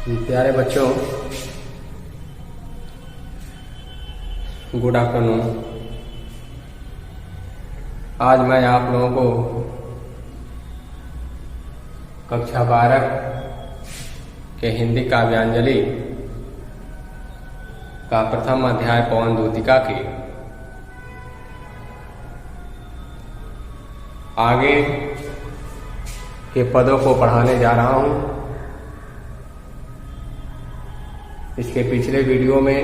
प्यारे बच्चों, good afternoon. आज मैं आप लोगों को कक्षा 12 के हिंदी काव्यांजलि का प्रथम अध्याय पवन दूतिका के आगे के पदों को पढ़ाने जा रहा हूं। इसके पिछले वीडियो में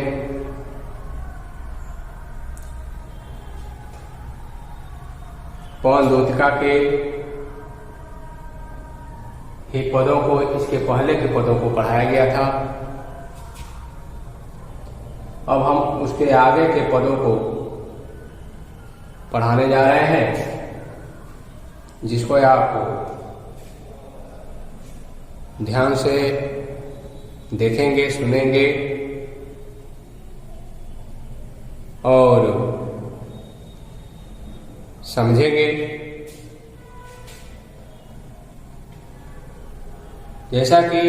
पवन दूतिका के ही पदों को, इसके पहले के पदों को पढ़ाया गया था। अब हम उसके आगे के पदों को पढ़ाने जा रहे हैं, जिसको आप ध्यान से देखेंगे, सुनेंगे और समझेंगे। जैसा कि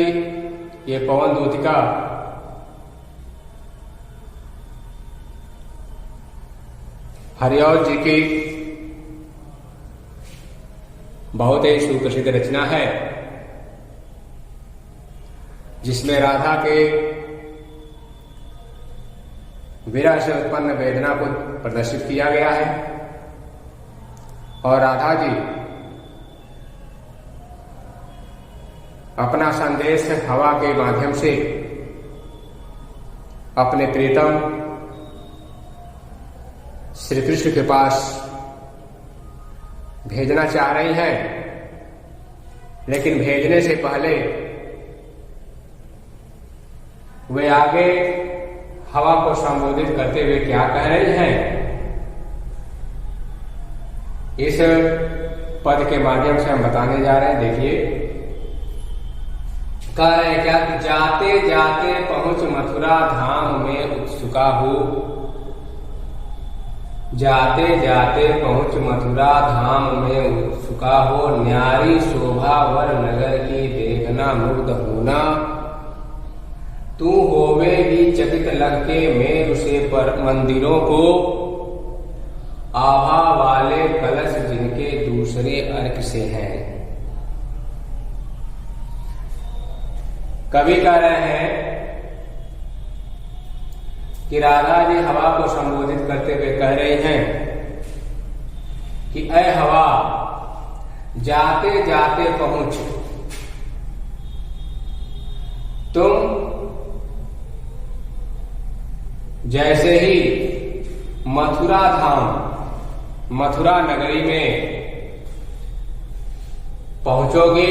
ये पवन दूतिका हरिऔध जी की बहुत ही सुप्रसिद्ध रचना है, जिसमें राधा के विरह से उत्पन्न वेदना को प्रदर्शित किया गया है और राधा जी अपना संदेश हवा के माध्यम से अपने प्रीतम श्री कृष्ण के पास भेजना चाह रही हैं, लेकिन भेजने से पहले वे आगे हवा को संबोधित करते हुए क्या कह रही हैं, इस पद के माध्यम से हम बताने जा रहे हैं। देखिए, कह रहे हैं क्या कि जाते जाते पहुंच मथुरा धाम में उत्सुका हो, जाते जाते पहुंच मथुरा धाम में उत्सुका हो, न्यारी शोभा वर नगर की देखना मुग्ध होना, तू होवेगी चकित लग के मेरु से पर मंदिरों को, आभा वाले कलश जिनके दूसरे अर्क से हैं। कवि कह रहे हैं कि राधा जी हवा को संबोधित करते हुए कह रहे हैं कि ऐ हवा, जाते जाते पहुंच, तुम जैसे ही मथुरा धाम, मथुरा नगरी में पहुंचोगे,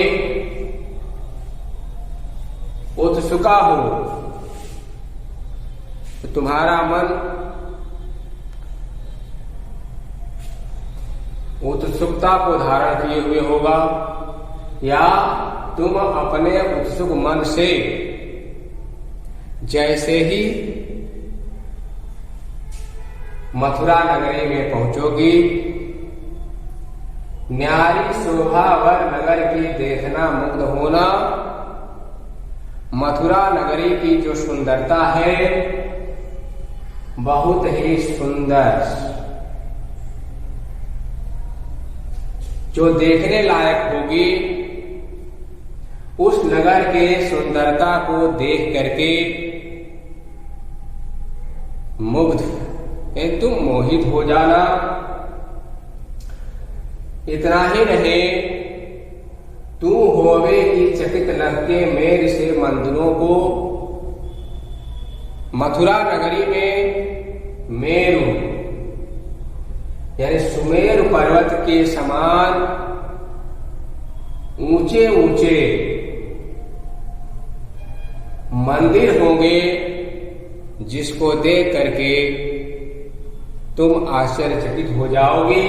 उत्सुका हो, तो तुम्हारा मन उत्सुकता को धारण किए हुए होगा, या तुम अपने उत्सुक मन से जैसे ही मथुरा नगरी में पहुंचोगी, न्यारी शोभा वर नगर की देखना मुग्ध होना, मथुरा नगरी की जो सुंदरता है बहुत ही सुंदर, जो देखने लायक होगी, उस नगर के सुंदरता को देख करके मुग्ध, तुम मोहित हो जाना। इतना ही नहीं, तू होवेगी चकित लग के मेर से मंदिरों को, मथुरा नगरी में मेरु यानी सुमेरु पर्वत के समान ऊंचे ऊंचे मंदिर होंगे, जिसको देख करके तुम आश्चर्यचकित हो जाओगे।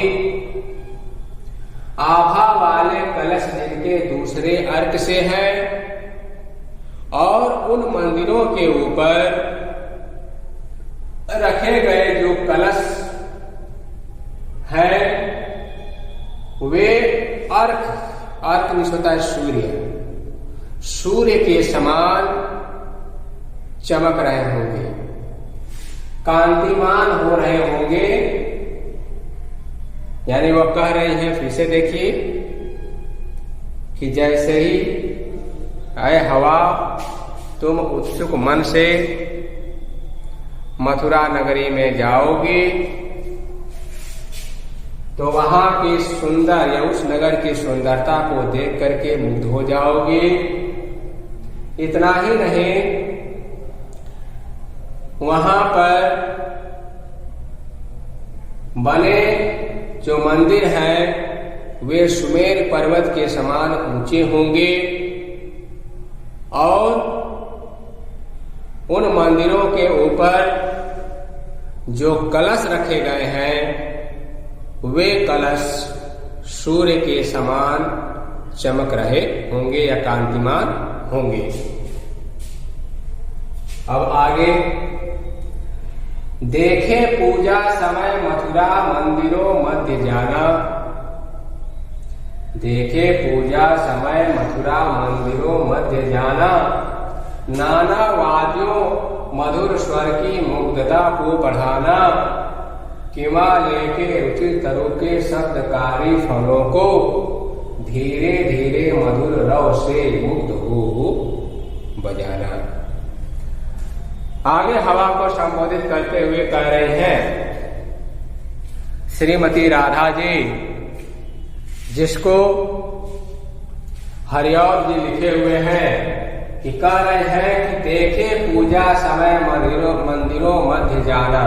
आभा वाले कलश जिनके दूसरे अर्क से हैं, और उन मंदिरों के ऊपर रखे गए जो कलश है, वे अर्क, अर्क मीन्स होता है सूर्य, सूर्य के समान चमक रहे होंगे, कांतिमान हो रहे होंगे। यानी वह कह रही हैं, फिर से देखिए, कि जैसे ही ऐ हवा तुम उत्सुक मन से मथुरा नगरी में जाओगे तो वहां की सुंदर या उस नगर की सुंदरता को देख करके मुग्ध हो जाओगे। इतना ही नहीं, वहां पर बने जो मंदिर हैं वे सुमेर पर्वत के समान ऊंचे होंगे और उन मंदिरों के ऊपर जो कलश रखे गए हैं वे कलश सूर्य के समान चमक रहे होंगे या कांतिमान होंगे। अब आगे, देखे पूजा समय मथुरा मंदिरों मध्य जाना। देखे पूजा समय मथुरा मंदिरों मध्य जाना, नाना वाद्यों मधुर स्वर की मुग्धता को बढ़ाना, किमा लेके रुचिर तरु के शब्दकारी फलों को धीरे धीरे मधुर रव से मुग्ध हो बजाना। आगे हवा को संबोधित करते हुए कह रहे हैं श्रीमती राधा जी, जिसको हरिऔध जी लिखे हुए हैं, कि कह रहे हैं कि देखे पूजा समय मंदिरों मध्य जाना।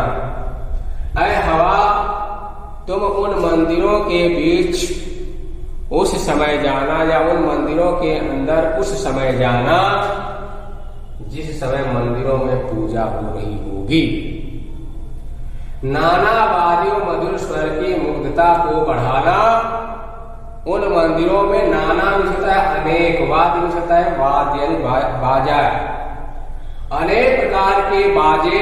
ऐ हवा, तुम उन मंदिरों के बीच उस समय जाना या उन मंदिरों के अंदर उस समय जाना जिस समय मंदिरों में पूजा हो रही होगी। नाना वाद्यों मधुर स्वर की मुग्धता को बढ़ाना। उन मंदिरों में नाना भी होता है, अनेक वाद्य भी होता है, वाद्य यानी बाजा, अनेक प्रकार के बाजे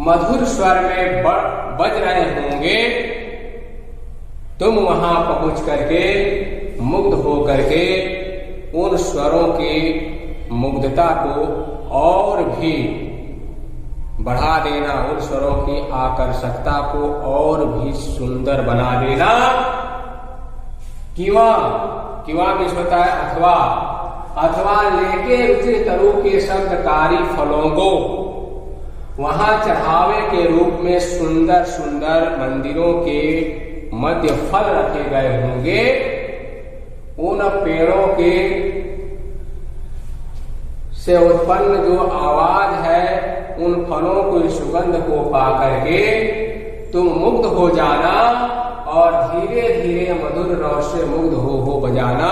मधुर स्वर में बज रहे होंगे। तुम वहां पहुंच करके मुग्ध हो करके उन स्वरों की मुग्धता को और भी बढ़ा देना, उन स्वरों की आकर्षकता को और भी सुंदर बना देना। किवा भी होता है अथवा लेके रुचिर तरु के शब्दकारी फलों को वहां चढ़ावे के रूप में सुंदर सुंदर मंदिरों के मध्य फल रखे गए होंगे। उन पेड़ों के से उत्पन्न जो आवाज है, उन फलों की सुगंध को पा करके तुम मुग्ध हो जाना और धीरे धीरे मधुर रव से मुग्ध हो बजाना।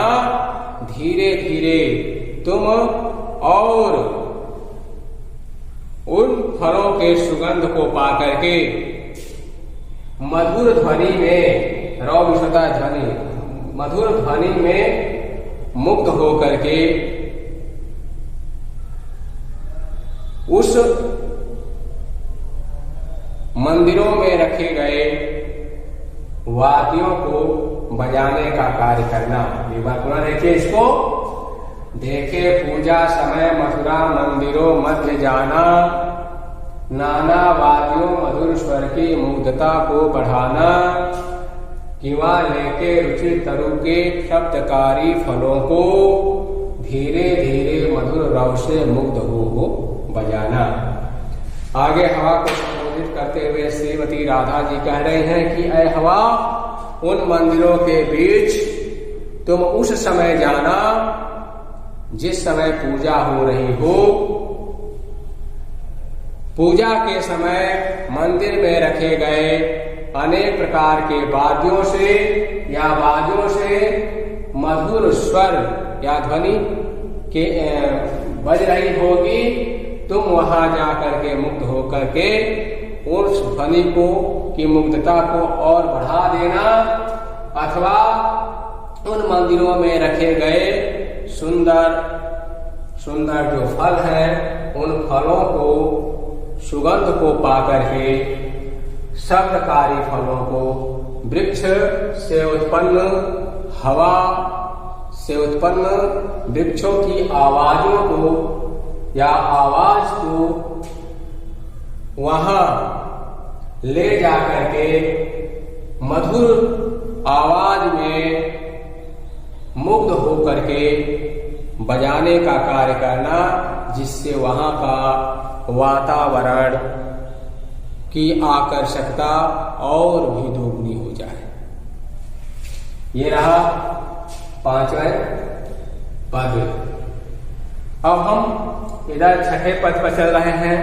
धीरे धीरे तुम और उन फलों के सुगंध को पा करके मधुर ध्वनि में, रव विषता ध्वनि, मधुर ध्वनि में मुग्ध हो करके उस मंदिरों में रखे गए वाद्यों को बजाने का कार्य करना। एक बार पुनः देखिए इसको, देखे पूजा समय मथुरा मंदिरों मध्य जाना, नाना वाद्यों मधुर स्वर की मुग्धता को बढ़ाना, किवा लेके रुचि तरु के शब्दकारी फलों को धीरे धीरे मधुर रव से मुग्ध हो बजाना। आगे हवा को संबोधित करते हुए श्रीमती राधा जी कह रहे हैं कि ऐ हवा, उन मंदिरों के बीच तुम उस समय जाना जिस समय पूजा हो रही हो। पूजा के समय मंदिर में रखे गए अनेक प्रकार के वाद्यों से या बाजों से मधुर स्वर या ध्वनि के बज रही होगी। तुम वहां जाकर के मुग्ध होकर के उस ध्वनि को की मुग्धता को और बढ़ा देना, अथवा उन मंदिरों में रखे गए सुंदर सुंदर जो फल हैं उन फलों को सुगंध को पाकर के शब्दकारी फलों को, वृक्ष से उत्पन्न, हवा से उत्पन्न वृक्षों की आवाजों को या आवाज को वहां ले जाकर के मधुर आवाज में मुग्ध होकर के बजाने का कार्य करना, जिससे वहां का वातावरण की आकर्षकता और भी दोगुनी हो जाए। ये रहा 5वें पद। अब हम इधर 6ठे पद पर चल रहे हैं।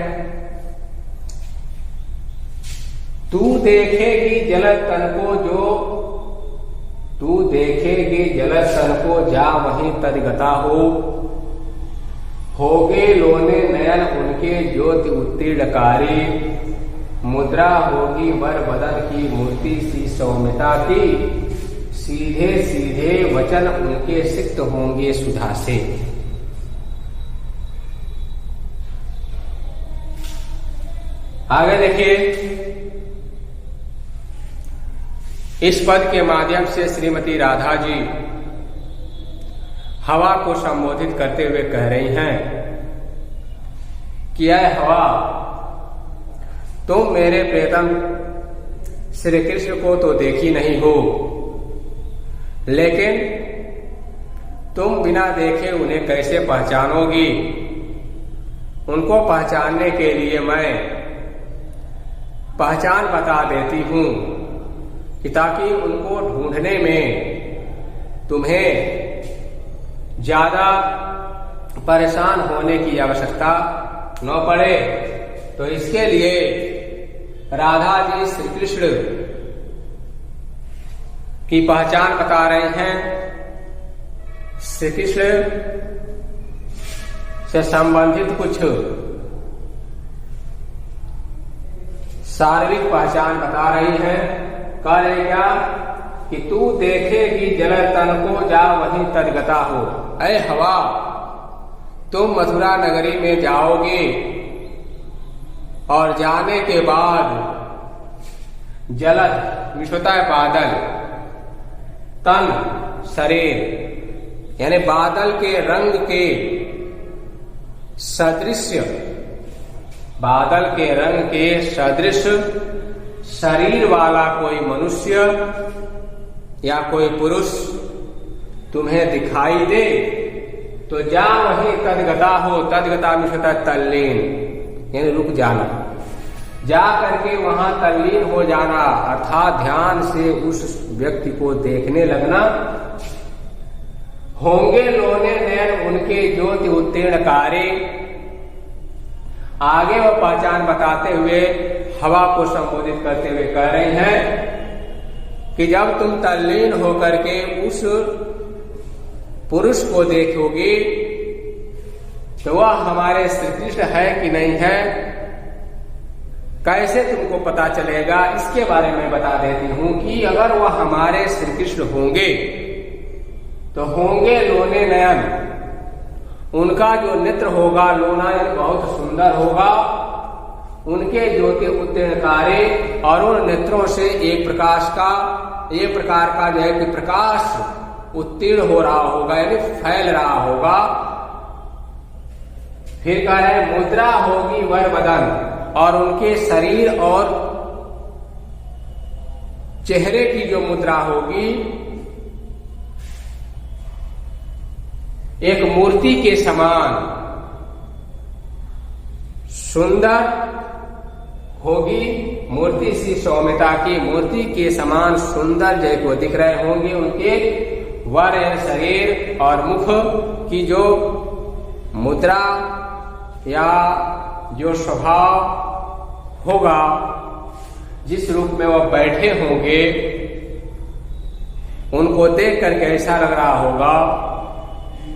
तू देखेगी जलद तन को तू देखेगी जलद तन को जा वहीं तदगता होगे लोने नयन उनके ज्योति उत्तीर्णकारी, मुद्रा होगी वर बदन की मूर्ति सी सौम्यता की, सीधे सीधे वचन उनके सिक्त होंगे सुधा से। आगे देखिए, इस पद के माध्यम से श्रीमती राधा जी हवा को संबोधित करते हुए कह रही हैं कि ऐ हवा, तुम मेरे प्रियतम श्री कृष्ण को तो देखी नहीं हो, लेकिन तुम बिना देखे उन्हें कैसे पहचानोगी। उनको पहचानने के लिए मैं पहचान बता देती हूं कि ताकि उनको ढूंढने में तुम्हें ज्यादा परेशान होने की आवश्यकता न पड़े। तो इसके लिए राधा जी श्री कृष्ण की पहचान बता रहे हैं। श्री कृष्ण से संबंधित कुछ शारीरिक पहचान बता रही है। कह रहे क्या कि तू देखेगी जलद तन को जा वहीं तदगता हो। ऐ हवा, तुम मथुरा नगरी में जाओगे और जाने के बाद जलद विश्वता बादल, तन शरीर, यानी बादल के रंग के सदृश, बादल के रंग के सदृश शरीर वाला कोई मनुष्य या कोई पुरुष तुम्हें दिखाई दे तो जा वहीं तदगता हो। तदगता मिश्रता तल्लीन, यानी रुक जाना, जा करके वहां तल्लीन हो जाना, अर्थात ध्यान से उस व्यक्ति को देखने लगना। होंगे लोने नयन उनके ज्योति उत्तीर्णकारी। आगे वह पहचान बताते हुए हवा को संबोधित करते हुए कह रहे हैं कि जब तुम तल्लीन होकर के उस पुरुष को देखोगे तो वह हमारे श्री कृष्ण है कि नहीं है, कैसे तुमको पता चलेगा। इसके बारे में बता देती हूं कि अगर वह हमारे श्री कृष्ण होंगे तो होंगे लोने नयन, उनका जो नेत्र होगा, लोना यानी बहुत सुंदर होगा, उनके ज्योति उत्तीर्णकारी, और उन नेत्रों से एक प्रकार का जो है कि प्रकाश उत्तीर्ण हो रहा होगा, यानी फैल रहा होगा। फिर कह रहे मुद्रा होगी वर बदन, और उनके शरीर और चेहरे की जो मुद्रा होगी एक मूर्ति के समान सुंदर होगी, मूर्ति सी सौम्यता की, मूर्ति के समान सुंदर जय को दिख रहे होंगे उनके वर शरीर और मुख की जो मुद्रा या जो स्वभाव होगा, जिस रूप में वह बैठे होंगे, उनको देख करके ऐसा लग रहा होगा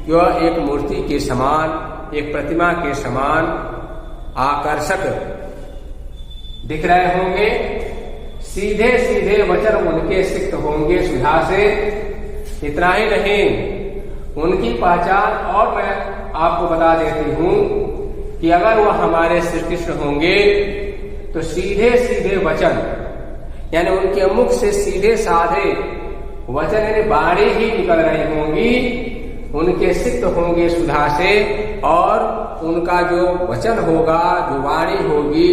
कि वह एक मूर्ति के समान, एक प्रतिमा के समान आकर्षक दिख रहे होंगे। सीधे सीधे वचन उनके सिक्त होंगे सुधा से। इतना ही नहीं, उनकी पहचान और मैं आपको बता देती हूं कि अगर वह हमारे श्री कृष्ण होंगे तो सीधे सीधे वचन, यानी उनके मुख से सीधे साधे वचन यानी बाणी ही निकल रही होंगी, उनके सिक्त होंगे सुधा से, और उनका जो वचन होगा, जो वाणी होगी,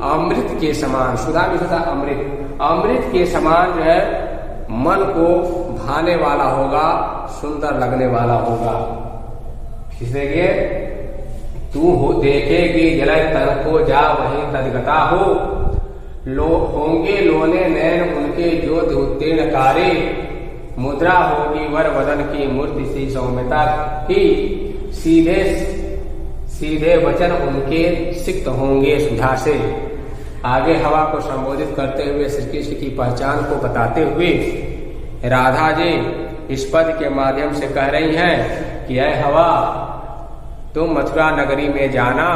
अमृत के समान, सुधा भी सुधा अमृत, अमृत के समान जो है मन को भाने वाला होगा, सुंदर लगने वाला होगा। इसलिए तू हो देखेगी जलय तन को जा वहीं तदगता हो, होंगे लोने नैन उनके जो उत्तीर्ण कारे, मुद्रा होगी वर वदन की मूर्ति सी सौम्यता की, सीधे सीधे वचन उनके सिक्त होंगे सुधा से। आगे हवा को संबोधित करते हुए श्री कृष्ण की पहचान को बताते हुए राधा जी इस पद के माध्यम से कह रही हैं कि ऐ हवा, तुम मथुरा नगरी में जाना,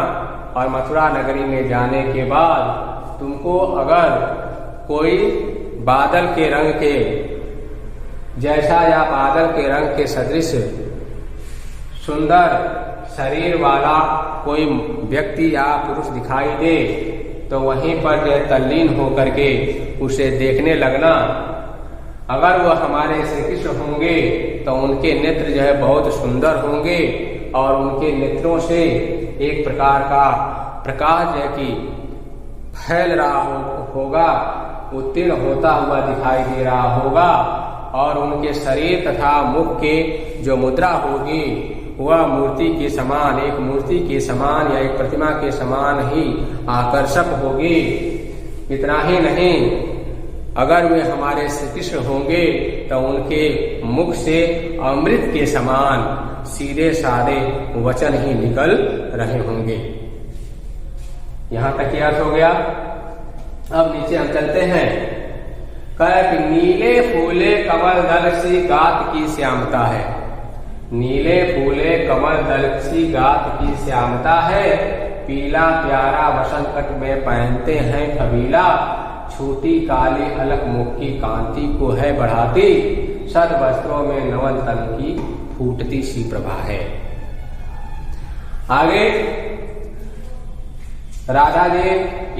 और मथुरा नगरी में जाने के बाद तुमको अगर कोई बादल के रंग के जैसा या बादल के रंग के सदृश सुंदर शरीर वाला कोई व्यक्ति या पुरुष दिखाई दे, तो वहीं पर जो तल्लीन होकर के उसे देखने लगना। अगर वह हमारे श्री कृष्ण होंगे तो उनके नेत्र जो है बहुत सुंदर होंगे, और उनके नेत्रों से एक प्रकार का प्रकाश जो है कि फैल रहा होगा, उत्तीर्ण होता हुआ दिखाई दे रहा होगा, और उनके शरीर तथा मुख के जो मुद्रा होगी वह मूर्ति के समान, एक मूर्ति के समान या एक प्रतिमा के समान ही आकर्षक होगी। इतना ही नहीं, अगर वे हमारे श्री कृष्ण होंगे तो उनके मुख से अमृत के समान सीधे साधे वचन ही निकल रहे होंगे। यहां तक क्या अर्थ हो गया। अब नीचे हम चलते हैं। कह कि नीले फूले कमल दल सी गात की श्यामता है, नीले फूले कमल दल सी गात की श्यामता है, पीला प्यारा वसंत कट में पहनते हैं कबीला, छोटी काली अलग मुख की कांति को है बढ़ाती, सद वस्त्रों में नवन तन की फूटती सी प्रभा है। आगे राधा जी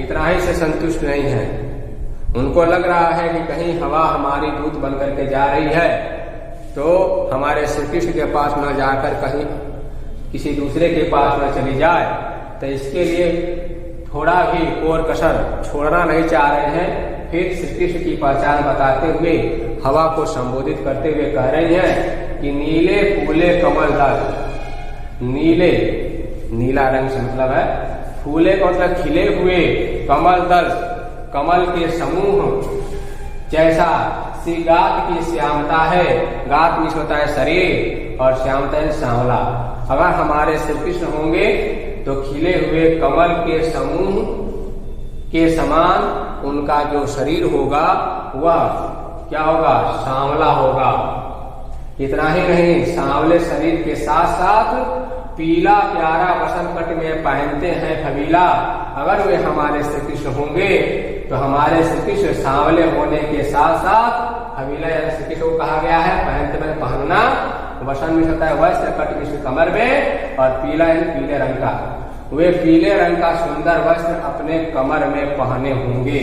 इतना ही से संतुष्ट नहीं है, उनको लग रहा है कि कहीं हवा हमारी दूत बनकर के जा रही है तो हमारे श्री कृष्ण के पास न जाकर कहीं किसी दूसरे के पास न चली जाए, तो इसके लिए थोड़ा भी कोर कसर छोड़ना नहीं चाह रहे हैं। फिर श्री कृष्ण की पहचान बताते हुए हवा को संबोधित करते हुए कह रही हैं कि नीले फूले कमल दल, नीले नीला रंग से मतलब है, फूले का मतलब खिले हुए, कमल दल कमल के समूह जैसा, सी गात की श्यामता है, गात मीन्स होता है शरीर और श्यामता है सांवला। अगर हमारे श्री कृष्ण होंगे तो खिले हुए कमल के समूह के समान उनका जो शरीर होगा वह क्या होगा, सांवला होगा। इतना ही नहीं, सांवले शरीर के साथ साथ पीला प्यारा वसंत कट में पहनते हैं कबीला। अगर वे हमारे श्री कृष्ण होंगे तो हमारे श्री कृष्ण सांवले होने के साथ साथ कबीला यानी श्री कृष्ण को कहा गया है पहनते में पहनना, वसंत में होता है वस्त्र, कट में कमर में, और पीला यानी पीले रंग का, वे पीले रंग का सुंदर वस्त्र अपने कमर में पहने होंगे।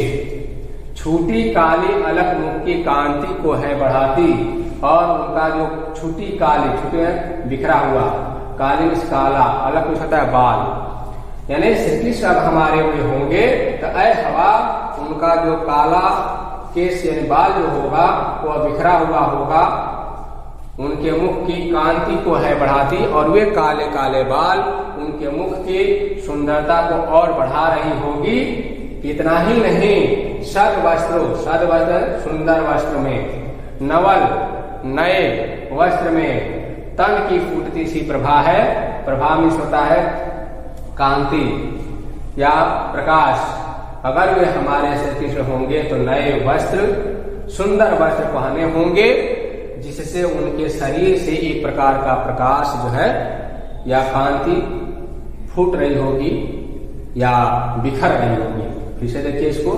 छूटी काली अलग मुख की कांति को है बढ़ाती, और उनका जो छूटी काली, छूटी है बिखरा हुआ, काली में काला, अलग कुछ होता है बाल, यानी श्री कृष्ण अब हमारे में होंगे तो ऐ हवा उनका जो काला केश यानी बाल जो होगा वह बिखरा हुआ होगा, उनके मुख की कांति को है बढ़ाती, और वे काले काले बाल उनके मुख की सुंदरता को और बढ़ा रही होगी। इतना ही नहीं, सद वस्त्रों, सद वस्त्र सुंदर वस्त्र में, नवल नए वस्त्र में तन की फूटती सी प्रभा है। प्रभा में होता है कांति या प्रकाश। अगर वे हमारे श्री कृष्ण होंगे तो नए वस्त्र, सुंदर वस्त्र पहने होंगे, जिससे उनके शरीर से एक प्रकार का प्रकाश जो है या कांति फूट रही होगी या बिखर रही होगी। फिर से देखिए, इसको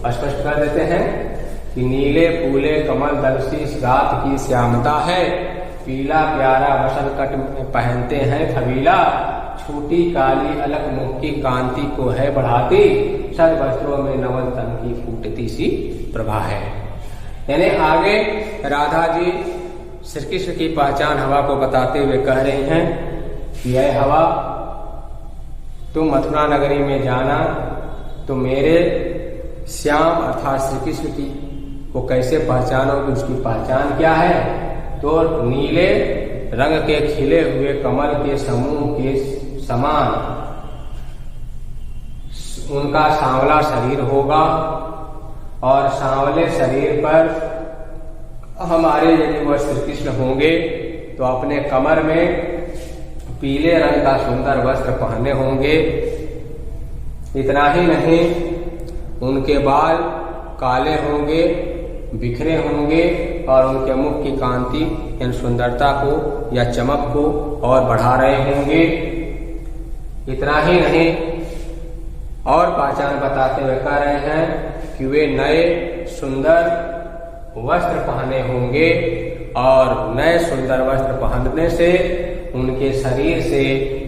स्पष्ट कर देते हैं कि नीले फूले कमल दल सी रात की श्यामता है, पीला प्यारा वसंत कट में पहनते हैं कबीला, छोटी काली अलग मुख की कांति को है बढ़ाती, सद वस्त्रों में नवल तन की फूटती सी प्रभा है। यानी आगे राधा जी श्री कृष्ण की पहचान हवा को बताते हुए कह रही हैं कि यह हवा, तुम मथुरा नगरी में जाना तो मेरे श्याम अर्थात श्री कृष्ण की को कैसे पहचानोगे, उसकी पहचान क्या है? तो नीले रंग के खिले हुए कमल के समूह के समान उनका सांवला शरीर होगा, और सांवले शरीर पर हमारे यदि वह श्री कृष्ण होंगे तो अपने कमर में पीले रंग का सुंदर वस्त्र पहने होंगे। इतना ही नहीं, उनके बाल काले होंगे, बिखरे होंगे, और उनके मुख की कांति इन सुंदरता को या चमक को और बढ़ा रहे होंगे। इतना ही नहीं, और पहचान बताते हुए कह रहे हैं कि वे नए सुंदर वस्त्र पहने होंगे, और नए सुंदर वस्त्र पहनने से उनके शरीर से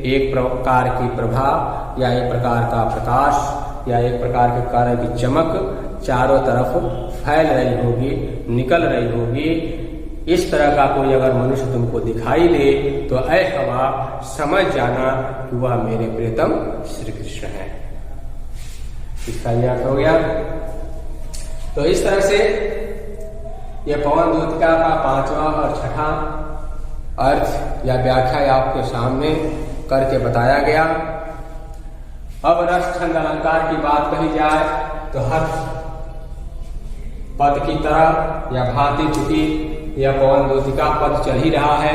एक प्रकार की प्रभा या एक प्रकार का प्रकाश या एक प्रकार के कार्य की चमक चारों तरफ फैल रही होगी, निकल रही होगी। इस तरह का कोई अगर मनुष्य तुमको दिखाई दे तो ऐ हवा समझ जाना कि वह मेरे प्रियतम श्री कृष्ण है। इसका यह अर्थ हो गया। तो इस तरह से यह पवन दूतिका का 5वां और 6ठा अर्थ या व्याख्या आपके सामने करके बताया गया। अब रस छंद अलंकार की बात कही जाए तो हर पद की तरह या भांति चुकी यह पवन दूतिका पद चल ही रहा है।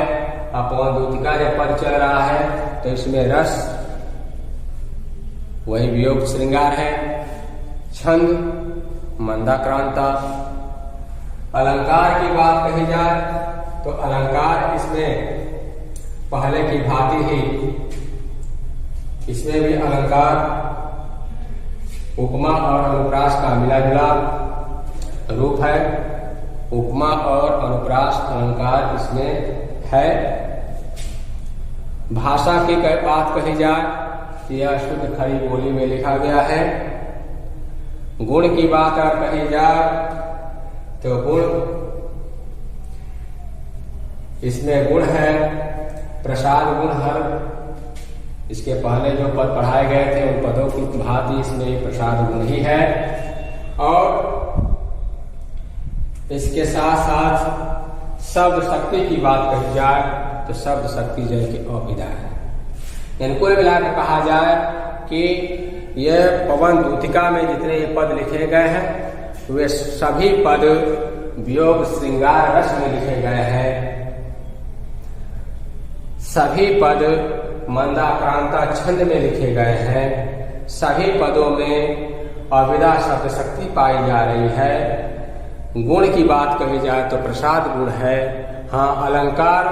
अब पवन दूतिका जब पद चल रहा है तो इसमें रस वही वियोग श्रृंगार है, छंद मंदाक्रांता। अलंकार की बात कही जाए तो अलंकार इसमें पहले की भांति ही इसमें भी अलंकार उपमा और अनुप्रास का मिला जुला रूप है। उपमा और अनुप्रास अलंकार इसमें है। भाषा की बात कही जाए तो यह शुद्ध खड़ी बोली में लिखा गया है। गुण की बात अगर कही जाए तो गुण इसमें गुण है प्रसाद गुण हर। इसके पहले जो पद पढ़ाए गए थे उन पदों की भांति इसमें प्रसाद गुण ही है। और इसके साथ साथ शब्द शक्ति की बात कही जाए तो शब्द शक्ति जय के अविदा है। इनको मिलाकर कहा जाए कि यह पवन दूतिका में जितने ये पद लिखे गए हैं वे सभी पद वियोग श्रृंगार रस में लिखे गए हैं। सभी पद मंदाक्रांता छंद में लिखे गए हैं। सभी पदों में अविदा शब्द शक्ति पाई जा रही है। गुण की बात कही जाए तो प्रसाद गुण है। हाँ, अलंकार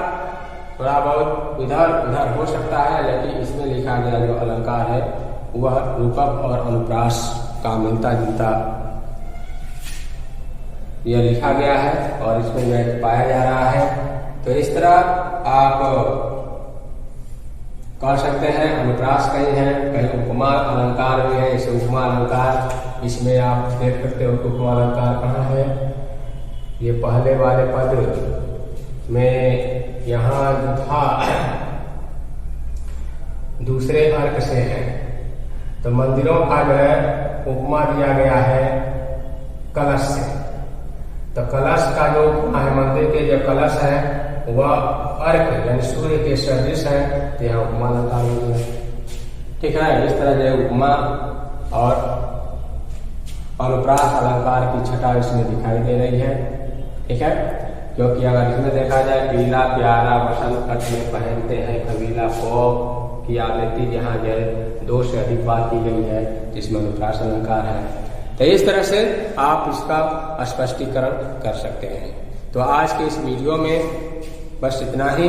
थोड़ा बहुत इधर उधर हो सकता है, लेकिन इसमें लिखा गया जो अलंकार है वह रूपक और अनुप्रास का मिलता जुलता यह लिखा गया है और इसमें यह पाया जा रहा है। तो इस तरह आप कह सकते हैं अनुप्रास कहीं है, कहीं उपमा अलंकार भी है। जैसे उपमा अलंकार इसमें आप देख सकते हो उपमा अलंकार कहाँ है। ये पहले वाले पद में यहाँ जो था दूसरे अर्क से है। तो मंदिरों का जो है उपमा दिया गया है कलश से। तो कलश का जो उपमा है, मंदिर के जो कलश है वह अर्क यानी सूर्य के सदृश है। तो यहाँ उपमा अलंकार हो गया। ठीक है, इस तरह जो उपमा और अनुप्रास अलंकार की छटा इसमें दिखाई दे रही है। ठीक है, क्योंकि अगर इसमें देखा जाए पीला प्यारा वसंत अर्थ में पहनते हैं कबीला को की आदती जहाँ जो 2 से अधिक बात की गई है जिसमें अनुप्रास अलंकार है। तो इस तरह से आप इसका स्पष्टीकरण कर सकते हैं। तो आज के इस वीडियो में बस इतना ही।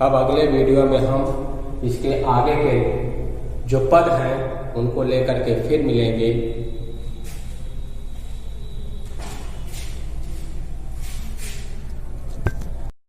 अब अगले वीडियो में हम इसके आगे के जो पद हैं उनको लेकर के फिर मिलेंगे।